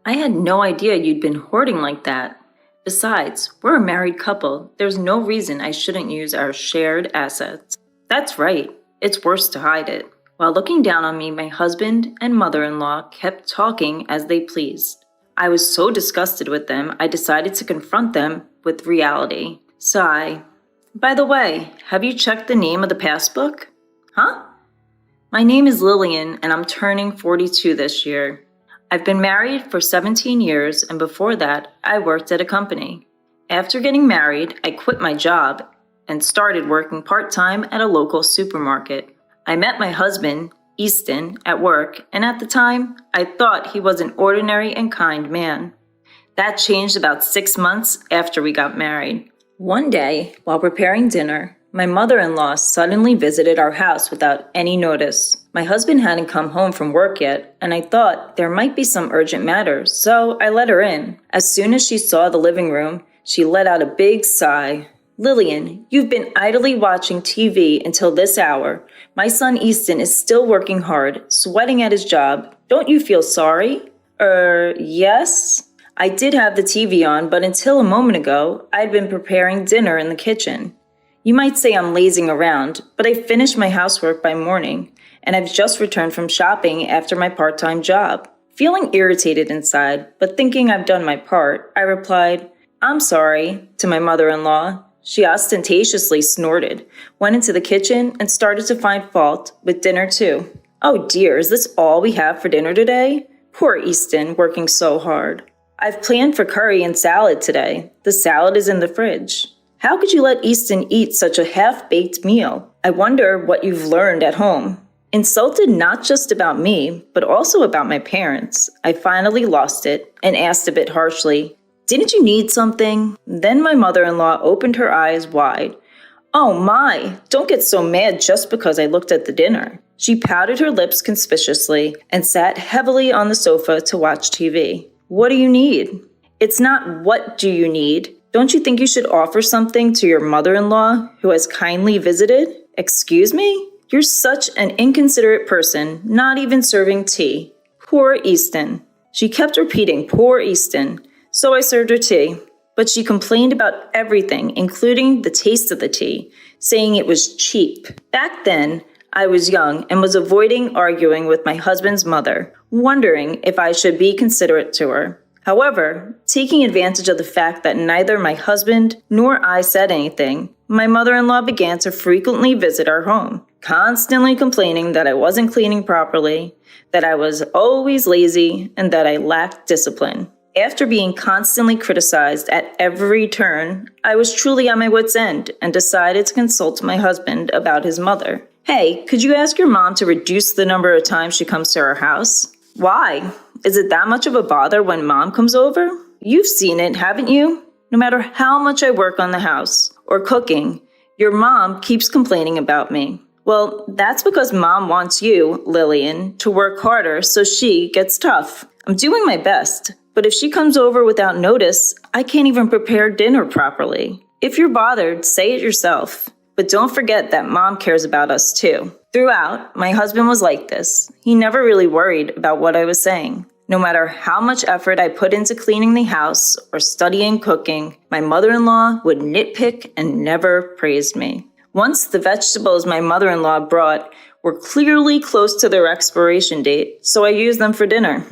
I had no idea you'd been hoarding like that. Besides, we're a married couple. There's no reason I shouldn't use our shared assets. That's right. It's worse to hide it. While looking down on me, my husband and mother-in-law kept talking as they pleased. I was so disgusted with them, I decided to confront them with reality. Sigh. By the way, have you checked the name of the passbook? Huh? My name is Lillian, and I'm turning 42 this year. I've been married for 17 years, and before that, I worked at a company. After getting married, I quit my job and started working part-time at a local supermarket. I met my husband, Easton, at work, and at the time, I thought he was an ordinary and kind man. That changed about 6 months after we got married. One day, while preparing dinner, my mother-in-law suddenly visited our house without any notice. My husband hadn't come home from work yet, and I thought there might be some urgent matter, so I let her in. As soon as she saw the living room, she let out a big sigh. Lillian, you've been idly watching TV until this hour. My son Easton is still working hard, sweating at his job. Don't you feel sorry? Yes? I did have the TV on, but until a moment ago, I'd been preparing dinner in the kitchen. You might say I'm lazing around, but I finished my housework by morning, and I've just returned from shopping after my part-time job. Feeling irritated inside, but thinking I've done my part, I replied, I'm sorry, to my mother-in-law. She ostentatiously snorted, went into the kitchen, and started to find fault with dinner too. Oh dear, is this all we have for dinner today? Poor Easton, working so hard. I've planned for curry and salad today. The salad is in the fridge. How could you let Easton eat such a half-baked meal? I wonder what you've learned at home. Insulted not just about me, but also about my parents, I finally lost it and asked a bit harshly, Didn't you need something? Then my mother-in-law opened her eyes wide. Oh my, don't get so mad just because I looked at the dinner. She pouted her lips conspicuously and sat heavily on the sofa to watch TV. What do you need? It's not what do you need. Don't you think you should offer something to your mother-in-law who has kindly visited? Excuse me? You're such an inconsiderate person, not even serving tea. Poor Easton. She kept repeating, poor Easton. So I served her tea. But she complained about everything, including the taste of the tea, saying it was cheap. Back then, I was young and was avoiding arguing with my husband's mother, wondering if I should be considerate to her. However, taking advantage of the fact that neither my husband nor I said anything, my mother-in-law began to frequently visit our home, constantly complaining that I wasn't cleaning properly, that I was always lazy, and that I lacked discipline. After being constantly criticized at every turn, I was truly at my wit's end and decided to consult my husband about his mother. Hey, could you ask your mom to reduce the number of times she comes to our house? Why? Is it that much of a bother when mom comes over? You've seen it, haven't you? No matter how much I work on the house or cooking, your mom keeps complaining about me. Well, that's because mom wants you, Lillian, to work harder so she gets tough. I'm doing my best, but if she comes over without notice, I can't even prepare dinner properly. If you're bothered, say it yourself. But don't forget that mom cares about us too. Throughout, my husband was like this. He never really worried about what I was saying. No matter how much effort I put into cleaning the house or studying cooking, my mother-in-law would nitpick and never praised me. Once the vegetables my mother-in-law brought were clearly close to their expiration date, so I used them for dinner.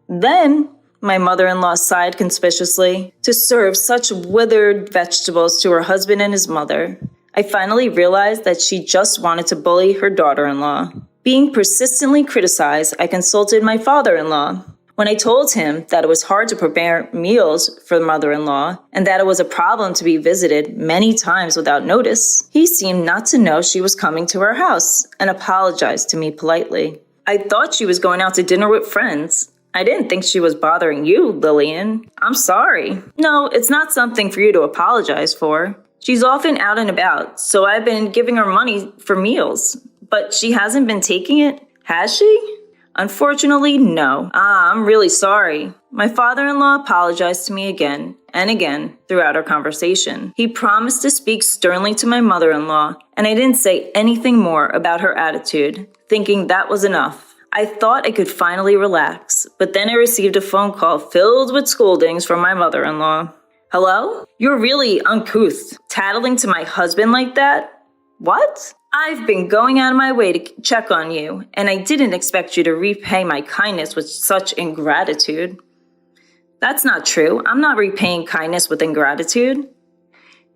Then, my mother-in-law sighed conspicuously to serve such withered vegetables to her husband and his mother. I finally realized that she just wanted to bully her daughter-in-law. Being persistently criticized, I consulted my father-in-law. When I told him that it was hard to prepare meals for the mother-in-law and that it was a problem to be visited many times without notice, he seemed not to know she was coming to our house and apologized to me politely. I thought she was going out to dinner with friends. I didn't think she was bothering you, Lillian. I'm sorry. No, it's not something for you to apologize for. She's often out and about, so I've been giving her money for meals. But she hasn't been taking it, has she? Unfortunately, no. I'm really sorry. My father-in-law apologized to me again and again throughout our conversation. He promised to speak sternly to my mother-in-law, and I didn't say anything more about her attitude, thinking that was enough. I thought I could finally relax, but then I received a phone call filled with scoldings from my mother-in-law. Hello? You're really uncouth. Tattling to my husband like that? What? I've been going out of my way to check on you, and I didn't expect you to repay my kindness with such ingratitude. That's not true. I'm not repaying kindness with ingratitude.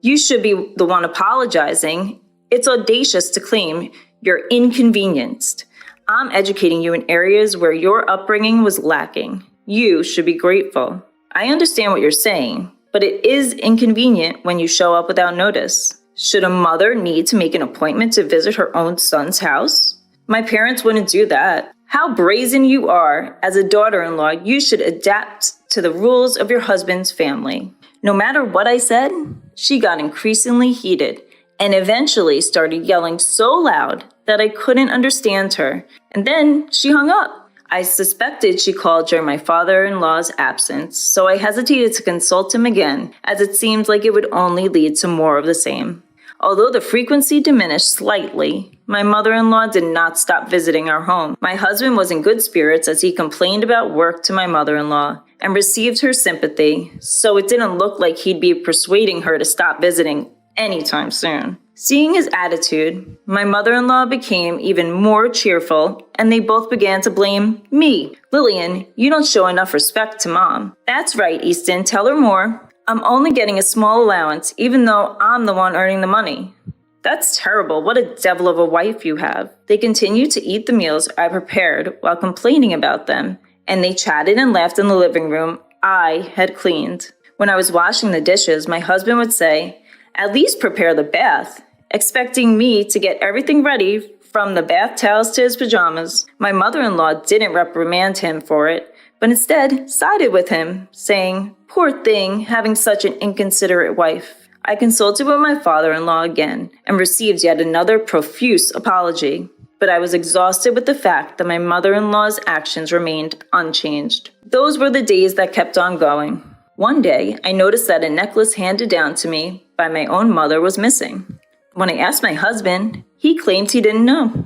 You should be the one apologizing. It's audacious to claim you're inconvenienced. I'm educating you in areas where your upbringing was lacking. You should be grateful. I understand what you're saying, but it is inconvenient when you show up without notice. Should a mother need to make an appointment to visit her own son's house? My parents wouldn't do that. How brazen you are. As a daughter-in-law, you should adapt to the rules of your husband's family. No matter what I said, she got increasingly heated and eventually started yelling so loud that I couldn't understand her, and then she hung up. I suspected she called during my father-in-law's absence, so I hesitated to consult him again, as it seemed like it would only lead to more of the same. Although the frequency diminished slightly, my mother-in-law did not stop visiting our home. My husband was in good spirits as he complained about work to my mother-in-law and received her sympathy, so it didn't look like he'd be persuading her to stop visiting anytime soon. Seeing his attitude, my mother-in-law became even more cheerful, and they both began to blame me. Lillian, you don't show enough respect to Mom. That's right, Easton, tell her more. I'm only getting a small allowance, even though I'm the one earning the money. That's terrible. What a devil of a wife you have. They continued to eat the meals I prepared while complaining about them, and they chatted and laughed in the living room I had cleaned. When I was washing the dishes, my husband would say, "At least prepare the bath," expecting me to get everything ready from the bath towels to his pajamas. My mother-in-law didn't reprimand him for it, but instead sided with him, saying, "Poor thing, having such an inconsiderate wife." I consulted with my father-in-law again and received yet another profuse apology, but I was exhausted with the fact that my mother-in-law's actions remained unchanged. Those were the days that kept on going. One day, I noticed that a necklace handed down to me by my own mother was missing. When I asked my husband, he claimed he didn't know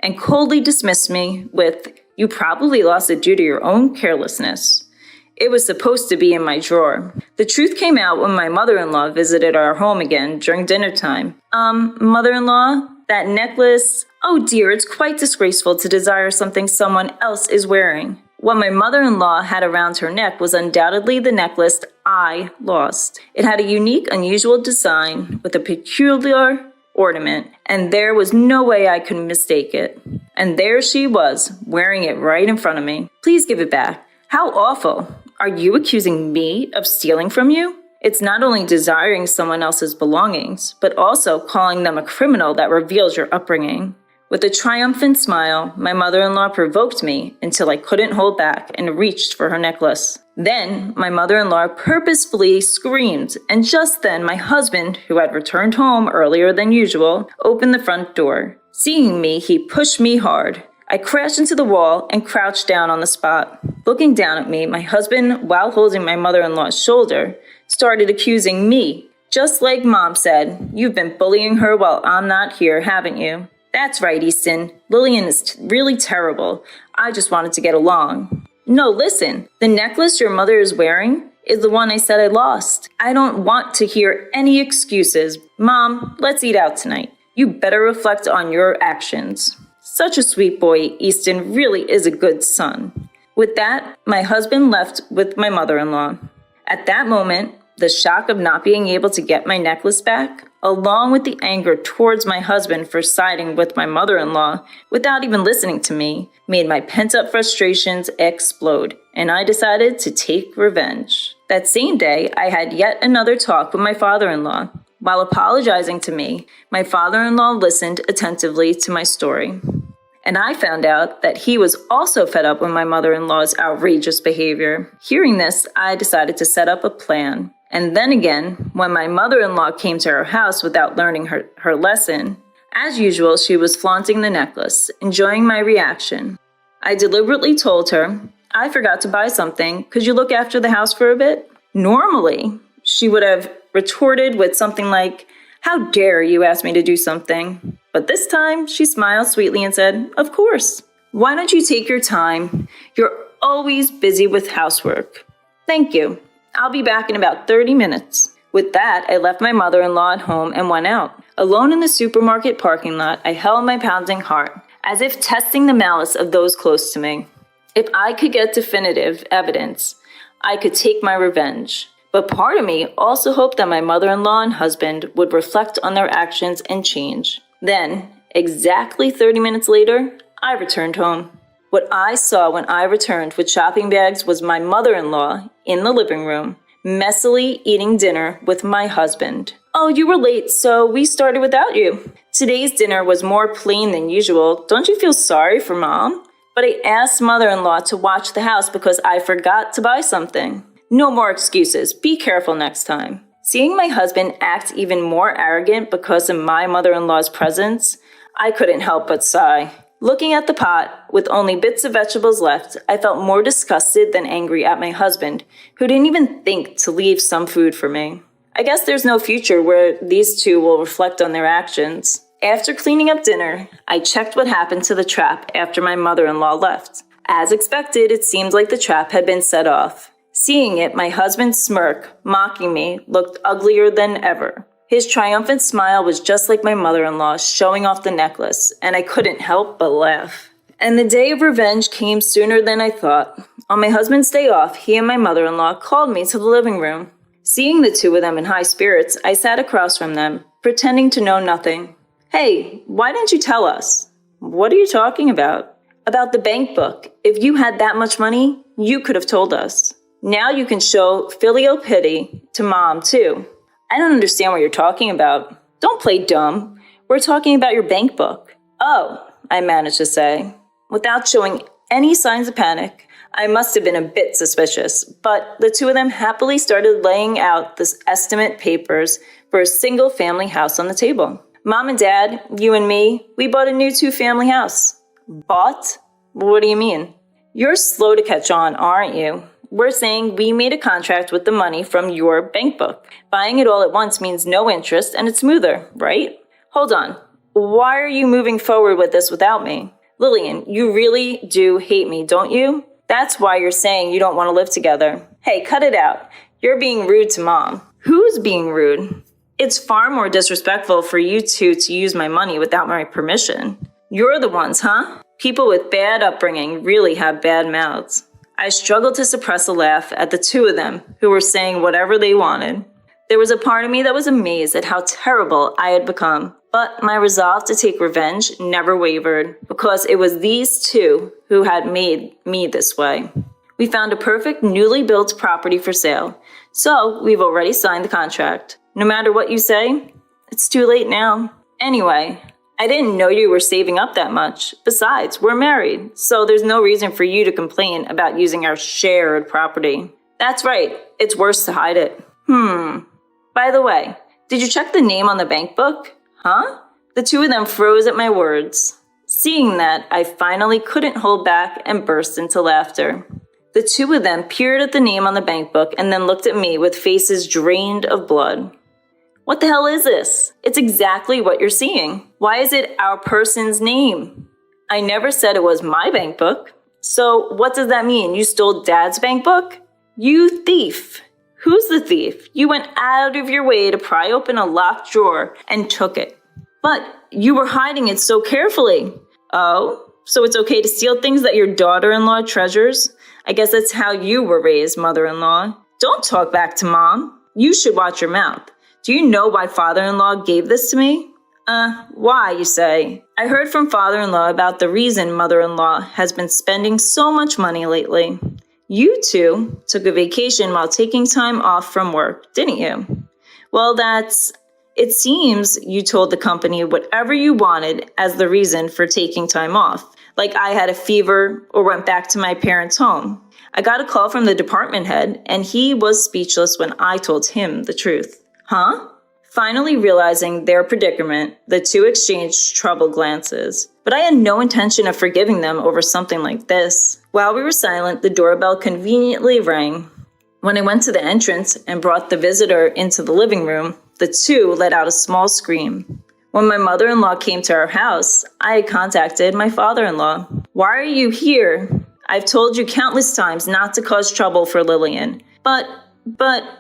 and coldly dismissed me with, "You probably lost it due to your own carelessness." It was supposed to be in my drawer. The truth came out when my mother-in-law visited our home again during dinner time. Mother-in-law, that necklace, oh dear, it's quite disgraceful to desire something someone else is wearing. What my mother-in-law had around her neck was undoubtedly the necklace I lost. It had a unique, unusual design with a peculiar ornament, and there was no way I could mistake it. And there she was, wearing it right in front of me. Please give it back. How awful. Are you accusing me of stealing from you? It's not only desiring someone else's belongings, but also calling them a criminal that reveals your upbringing. With a triumphant smile, my mother-in-law provoked me until I couldn't hold back and reached for her necklace. Then, my mother-in-law purposefully screamed, and just then my husband, who had returned home earlier than usual, opened the front door. Seeing me, he pushed me hard. I crashed into the wall and crouched down on the spot. Looking down at me, my husband, while holding my mother-in-law's shoulder, started accusing me. Just like Mom said, "You've been bullying her while I'm not here, haven't you?" "That's right, Easton. Lillian is really terrible. I just wanted to get along." "No, listen. The necklace your mother is wearing is the one I said I lost. I don't want to hear any excuses. Mom, let's eat out tonight. You better reflect on your actions." Such a sweet boy, Easton really is a good son. With that, my husband left with my mother-in-law. At that moment, the shock of not being able to get my necklace back, along with the anger towards my husband for siding with my mother-in-law without even listening to me, made my pent-up frustrations explode, and I decided to take revenge. That same day, I had yet another talk with my father-in-law. While apologizing to me, my father-in-law listened attentively to my story. And I found out that he was also fed up with my mother-in-law's outrageous behavior. Hearing this, I decided to set up a plan. And then again, when my mother-in-law came to her house without learning her lesson, as usual, she was flaunting the necklace, enjoying my reaction. I deliberately told her, "I forgot to buy something. Could you look after the house for a bit?" Normally, she would have retorted with something like, "How dare you ask me to do something?" But this time, she smiled sweetly and said, "Of course." Why don't you take your time? You're always busy with housework. Thank you. I'll be back in about 30 minutes. With that, I left my mother-in-law at home and went out. Alone in the supermarket parking lot, I held my pounding heart, as if testing the malice of those close to me. If I could get definitive evidence, I could take my revenge. But part of me also hoped that my mother-in-law and husband would reflect on their actions and change. Then, exactly 30 minutes later, I returned home. What I saw when I returned with shopping bags was my mother-in-law in the living room, messily eating dinner with my husband. Oh, you were late, so we started without you. Today's dinner was more plain than usual. Don't you feel sorry for Mom? But I asked mother-in-law to watch the house because I forgot to buy something. No more excuses. Be careful next time. Seeing my husband act even more arrogant because of my mother-in-law's presence, I couldn't help but sigh. Looking at the pot, with only bits of vegetables left, I felt more disgusted than angry at my husband, who didn't even think to leave some food for me. I guess there's no future where these two will reflect on their actions. After cleaning up dinner, I checked what happened to the trap after my mother-in-law left. As expected, it seemed like the trap had been set off. Seeing it, my husband's smirk, mocking me, looked uglier than ever. His triumphant smile was just like my mother-in-law showing off the necklace, and I couldn't help but laugh. And the day of revenge came sooner than I thought. On my husband's day off, he and my mother-in-law called me to the living room. Seeing the two of them in high spirits, I sat across from them, pretending to know nothing. Hey, why didn't you tell us? What are you talking about? About the bank book. If you had that much money, you could have told us. Now you can show filial piety to Mom, too. I don't understand what you're talking about. Don't play dumb. We're talking about your bank book. Oh, I managed to say. Without showing any signs of panic, I must have been a bit suspicious, but the two of them happily started laying out the estimate papers for a single family house on the table. Mom and Dad, you and me, we bought a new 2-family house. Bought? What do you mean? You're slow to catch on, aren't you? We're saying we made a contract with the money from your bank book. Buying it all at once means no interest and it's smoother, right? Hold on. Why are you moving forward with this without me? Lillian, you really do hate me, don't you? That's why you're saying you don't want to live together. Hey, cut it out. You're being rude to Mom. Who's being rude? It's far more disrespectful for you two to use my money without my permission. You're the ones, huh? People with bad upbringing really have bad mouths. I struggled to suppress a laugh at the two of them who were saying whatever they wanted. There was a part of me that was amazed at how terrible I had become, but my resolve to take revenge never wavered because it was these two who had made me this way. We found a perfect newly built property for sale, so we've already signed the contract. No matter what you say, it's too late now. Anyway, I didn't know you were saving up that much. Besides, we're married, so there's no reason for you to complain about using our shared property. That's right, it's worse to hide it. By the way, did you check the name on the bank book? Huh? The two of them froze at my words. Seeing that, I finally couldn't hold back and burst into laughter. The two of them peered at the name on the bank book and then looked at me with faces drained of blood. What the hell is this? It's exactly what you're seeing. Why is it our person's name? I never said it was my bank book. So what does that mean? You stole Dad's bank book? You thief. Who's the thief? You went out of your way to pry open a locked drawer and took it. But you were hiding it so carefully. Oh, so it's okay to steal things that your daughter-in-law treasures? I guess that's how you were raised, mother-in-law. Don't talk back to Mom. You should watch your mouth. Do you know why father-in-law gave this to me? Why, you say? I heard from father-in-law about the reason mother-in-law has been spending so much money lately. You two took a vacation while taking time off from work, didn't you? Well, it seems you told the company whatever you wanted as the reason for taking time off. Like I had a fever or went back to my parents' home. I got a call from the department head and he was speechless when I told him the truth. Huh? Finally realizing their predicament, the two exchanged troubled glances. But I had no intention of forgiving them over something like this. While we were silent, the doorbell conveniently rang. When I went to the entrance and brought the visitor into the living room, the two let out a small scream. When my mother-in-law came to our house, I had contacted my father-in-law. Why are you here? I've told you countless times not to cause trouble for Lillian. But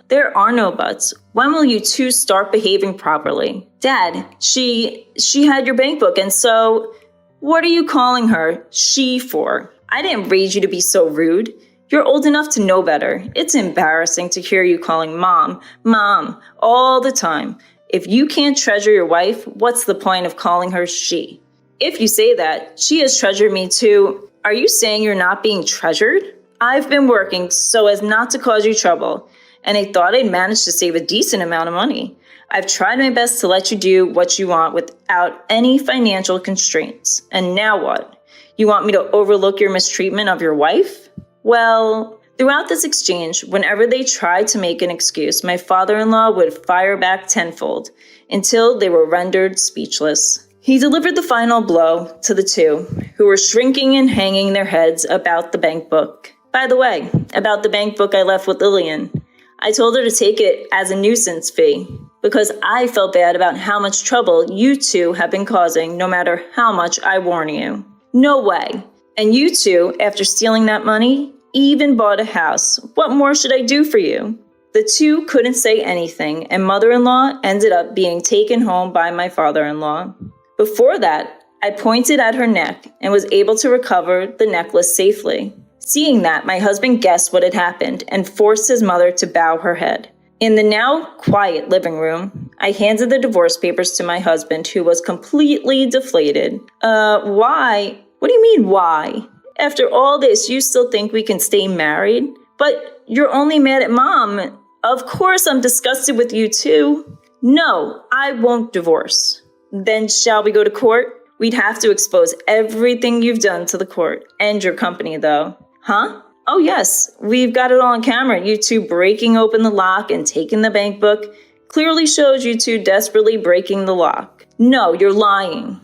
there are no buts. When will you two start behaving properly? Dad, she had your bank book, and so what are you calling her she for? I didn't raise you to be so rude. You're old enough to know better. It's embarrassing to hear you calling mom all the time. If you can't treasure your wife, what's the point of calling her she? If you say that, she has treasured me too. Are you saying you're not being treasured? I've been working so as not to cause you trouble, and I thought I'd managed to save a decent amount of money. I've tried my best to let you do what you want without any financial constraints. And now what? You want me to overlook your mistreatment of your wife? Well, throughout this exchange, whenever they tried to make an excuse, my father-in-law would fire back tenfold until they were rendered speechless. He delivered the final blow to the two, who were shrinking and hanging their heads about the bank book. By the way, about the bank book I left with Lillian, I told her to take it as a nuisance fee because I felt bad about how much trouble you two have been causing no matter how much I warn you. No way. And you two, after stealing that money, even bought a house. What more should I do for you? The two couldn't say anything, and mother-in-law ended up being taken home by my father-in-law. Before that, I pointed at her neck and was able to recover the necklace safely. Seeing that, my husband guessed what had happened and forced his mother to bow her head. In the now quiet living room, I handed the divorce papers to my husband, who was completely deflated. Why? What do you mean, why? After all this, you still think we can stay married? But you're only mad at Mom. Of course I'm disgusted with you too. No, I won't divorce. Then shall we go to court? We'd have to expose everything you've done to the court. And your company, though. Huh? Oh yes, we've got it all on camera. You two breaking open the lock and taking the bank book clearly shows you two desperately breaking the lock. No, you're lying.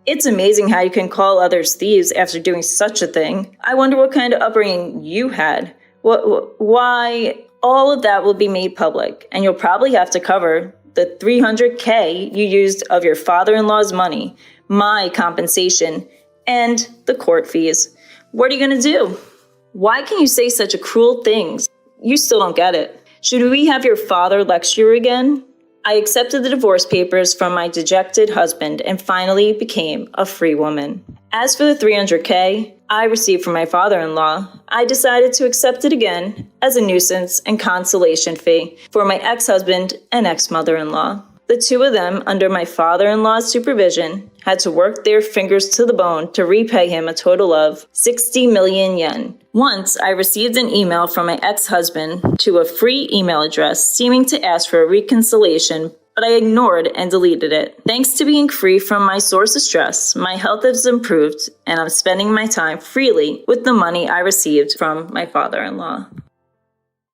It's amazing how you can call others thieves after doing such a thing. I wonder what kind of upbringing you had. Why? All of that will be made public, and you'll probably have to cover the $300K you used of your father-in-law's money, my compensation, and the court fees. What are you going to do? Why can you say such cruel things? You still don't get it. Should we have your father lecture you again? I accepted the divorce papers from my dejected husband and finally became a free woman. As for the $300K I received from my father-in-law, I decided to accept it again as a nuisance and consolation fee for my ex-husband and ex-mother-in-law. The two of them, under my father-in-law's supervision, had to work their fingers to the bone to repay him a total of 60 million yen. Once, I received an email from my ex-husband to a free email address seeming to ask for a reconciliation, but I ignored and deleted it. Thanks to being free from my source of stress, my health has improved, and I'm spending my time freely with the money I received from my father-in-law.